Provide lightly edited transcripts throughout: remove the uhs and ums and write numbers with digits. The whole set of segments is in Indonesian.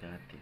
negatif.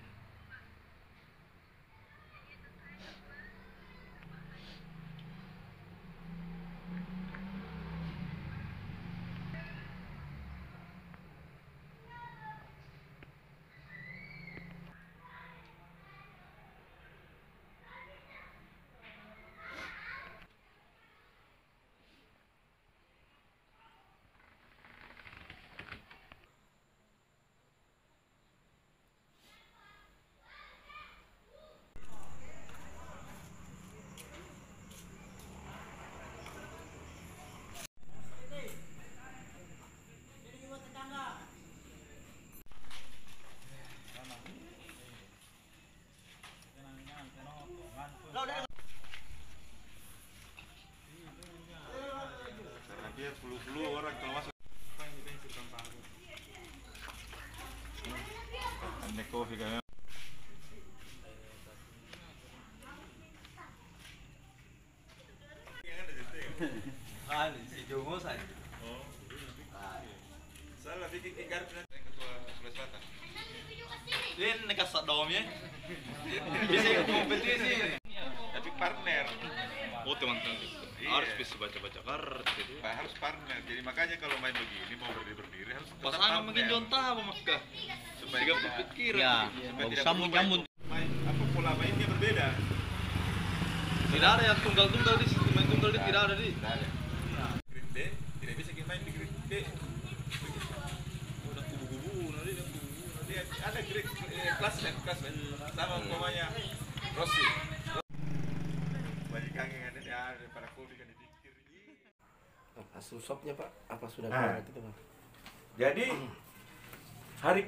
Karena dia flu orang kalau masuk aneh kopi kan. Si Jongo saya. Oh. Salah bikin tinggal ketua Sulawesi Selatan. Dia nekas domnya. Bisa ikut kompetisi. Tapi partner. Oh teman-teman, Iya. harus bisa baca-baca kartu. Harus partner. Jadi makanya kalau main begini mau berdiri harus tetap Pasangan partner. mungkin jonta apa maka Supaya juga tidak- berpikir. Ya, supaya nggak tidak usah perlu menjamun. main apa pola mainnya berbeda. Tidak ada yang tunggal-tunggal di situ, main tunggal di tidak ada di. Tidak ada. Grade D tidak bisa kita main di grade D. Udah kubu-kubu nanti dan kubu. Dia ada grade klasmen sama umpamanya Rossi. Banyak kangen ada di para kopi kan dipikir. Hasil swabnya Pak, apa sudah Nah. keluar itu Pak? Jadi hari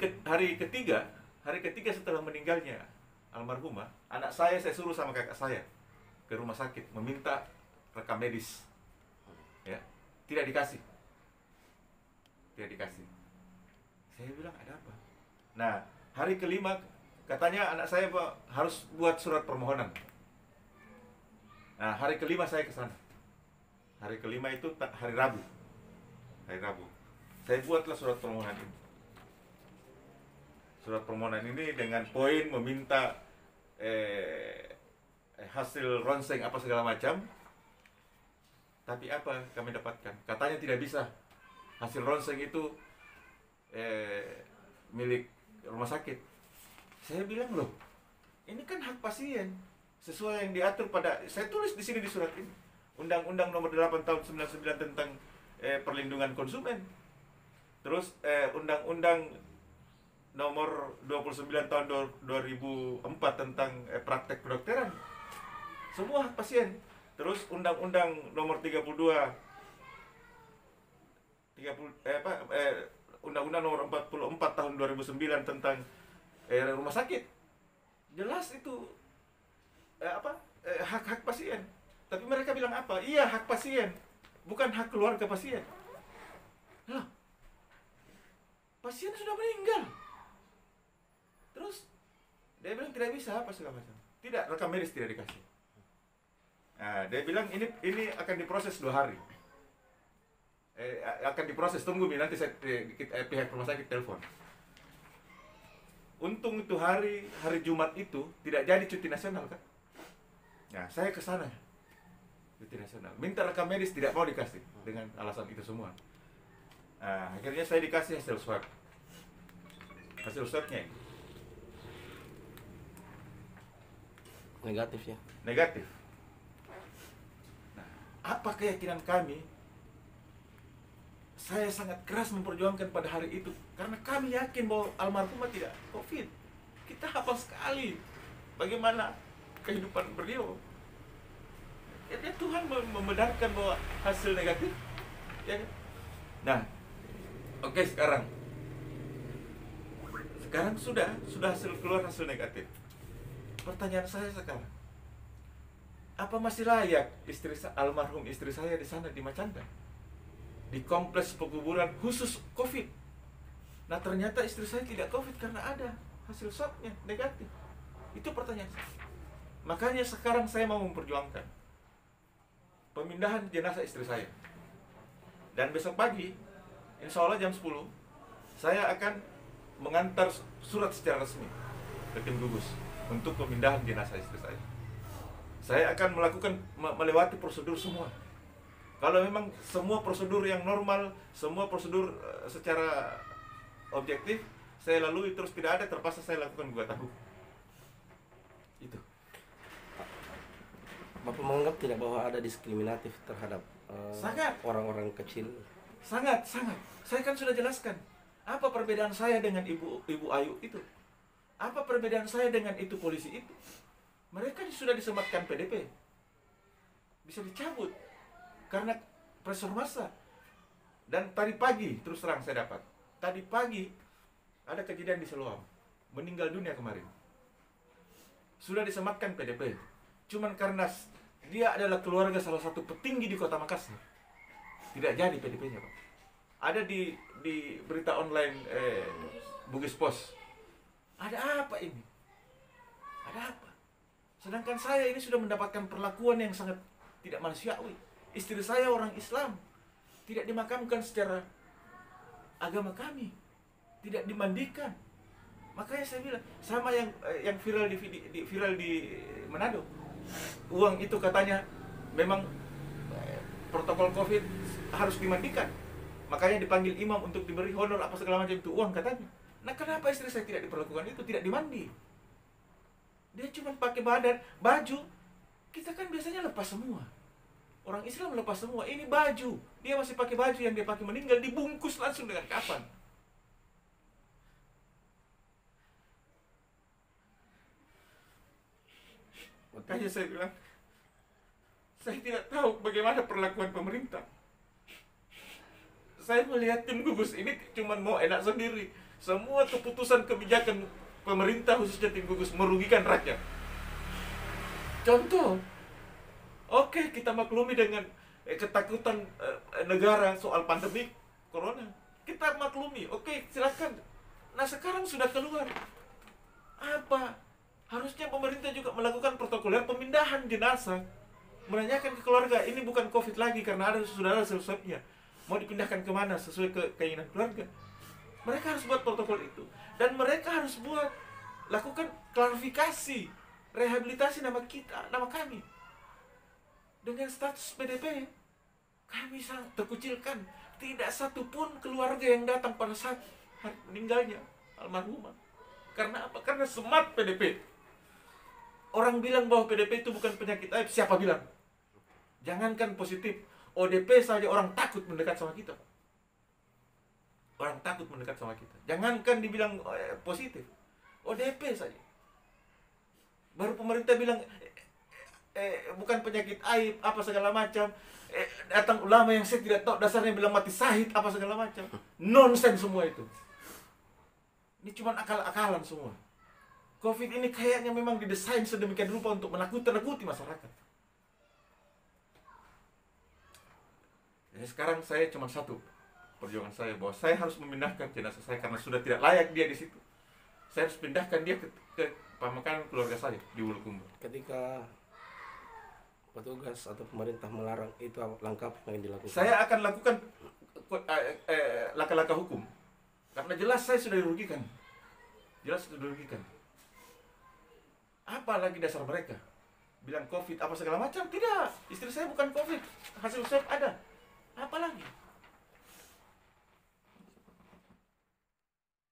ketiga setelah meninggalnya almarhumah, anak saya suruh sama kakak saya ke rumah sakit meminta rekam medis. Ya, tidak dikasih. Saya bilang ada apa? Nah, hari kelima katanya anak saya harus buat surat permohonan. Nah, hari kelima saya ke sana. Hari kelima itu hari Rabu. Saya buatlah surat permohonan ini. Surat permohonan ini dengan poin meminta hasil ronseng apa segala macam. Tapi apa kami dapatkan? Katanya tidak bisa. Hasil ronseng itu milik rumah sakit. Saya bilang loh, ini kan hak pasien sesuai yang diatur pada, saya tulis di sini di surat ini, Undang-Undang Nomor 8 Tahun 99 tentang perlindungan konsumen. Terus Undang-Undang Nomor 29 Tahun 2004 tentang praktek kedokteran. Semua hak pasien. Terus Undang-Undang Nomor 30 Undang-Undang Nomor 44 Tahun 2009 tentang rumah sakit. Jelas itu hak-hak pasien. Tapi mereka bilang apa? Iya, hak pasien, bukan hak keluarga pasien. Loh, pasien sudah meninggal. Terus dia bilang tidak bisa apa segala macam. Tidak, rekam medis tidak dikasih. Nah, dia bilang ini akan diproses 2 hari. Akan diproses, tunggu nanti pihak rumah sakit telepon. Untung itu hari Jumat itu tidak jadi cuti nasional kan. Nah, saya ke sana. Cuti nasional. Minta rekam medis tidak mau dikasih dengan alasan itu semua. Nah, akhirnya saya dikasih hasil swab. Hasil swabnya Negatif ya. negatif. Nah, apa keyakinan kami? Saya sangat keras memperjuangkan pada hari itu karena kami yakin bahwa almarhumah tidak COVID. Kita hafal sekali bagaimana kehidupan beliau. Ya, Tuhan membenarkan bahwa hasil negatif. Ya. Nah, oke, sekarang sudah hasil keluar hasil negatif. Pertanyaan saya sekarang, apa masih layak almarhum istri saya di sana di Macanda? Di kompleks pekuburan khusus COVID. Nah, ternyata istri saya tidak COVID karena ada hasil swabnya negatif. Itu pertanyaan saya. Makanya sekarang saya mau memperjuangkan pemindahan jenazah istri saya. Dan besok pagi, insya Allah jam 10, saya akan mengantar surat secara resmi ke tim gugus untuk pemindahan jenazah istri saya. Saya akan melakukan melewati prosedur semua. Kalau memang semua prosedur yang normal, semua prosedur secara objektif saya lalui terus tidak ada, terpaksa saya lakukan gugatan hukum. Itu. Bapak menganggap tidak bahwa ada diskriminatif terhadap Sangat. orang-orang kecil? Sangat. Saya kan sudah jelaskan. Apa perbedaan saya dengan Ibu Ayu itu? Apa perbedaan saya dengan itu polisi itu? Mereka sudah disematkan PDP. Bisa dicabut karena pressure massa. Dan tadi pagi, terus terang saya dapat. Tadi pagi ada kejadian di Seloam. Meninggal dunia kemarin. Sudah disematkan PDP. Cuman karena dia adalah keluarga salah satu petinggi di Kota Makassar. Tidak jadi PDP-nya, Pak. Ada di berita online Bugis Pos. Ada apa ini? Ada apa? Sedangkan saya ini sudah mendapatkan perlakuan yang sangat tidak manusiawi. Istri saya orang Islam, tidak dimakamkan secara agama kami, tidak dimandikan. Makanya saya bilang sama yang viral di Manado. Uang itu katanya memang protokol COVID harus dimandikan. Makanya dipanggil imam untuk diberi honor apa segala macam itu uang katanya. Nah, kenapa istri saya tidak diperlakukan itu, tidak dimandi? Dia cuma pakai baju. Kita kan biasanya lepas semua. Orang Islam lepas semua. Ini baju. Dia masih pakai baju yang dia pakai meninggal, dibungkus langsung dengan kafan. Makanya saya bilang, saya tidak tahu bagaimana perlakuan pemerintah. Saya melihat tim gugus ini cuma mau enak sendiri. Semua keputusan kebijakan pemerintah khususnya tim gugus merugikan rakyat. Contoh, oke, kita maklumi dengan ketakutan negara soal pandemi corona. Kita maklumi, oke, silakan. Nah, sekarang sudah keluar. Apa? Harusnya pemerintah juga melakukan protokoler pemindahan jenazah. Menanyakan ke keluarga, ini bukan COVID lagi karena sudah ada swabnya. Mau dipindahkan kemana sesuai keinginan keluarga. Mereka harus buat protokol itu. Dan mereka harus lakukan klarifikasi, rehabilitasi nama kami. Dengan status PDP, kami sangat terkucilkan. Tidak satu pun keluarga yang datang pada saat meninggalnya almarhumah. Karena apa? Karena semat PDP. Orang bilang bahwa PDP itu bukan penyakit aib. Siapa bilang? Jangankan positif, ODP saja orang takut mendekat sama kita. Orang takut mendekat sama kita. Jangankan dibilang positif, ODP saja. Baru pemerintah bilang bukan penyakit aib, apa segala macam. Datang ulama yang saya tidak tahu dasarnya bilang mati syahid, apa segala macam. Nonsense semua itu. Ini cuma akal-akalan semua. COVID ini kayaknya memang didesain sedemikian rupa untuk menakut-nakuti masyarakat. Jadi sekarang saya cuma satu perjuangan saya, bahwa saya harus memindahkan jenazah saya karena sudah tidak layak dia di situ. Saya harus pindahkan dia ke pemakaman keluarga saya di Bulukumba. Ketika petugas atau pemerintah melarang, itu langkah apa yang dilakukan? Saya akan lakukan langkah-langkah hukum. Karena jelas saya sudah dirugikan. Apa lagi dasar mereka? Bilang COVID apa segala macam? Tidak. Istri saya bukan COVID. Hasil swab ada. Apa lagi?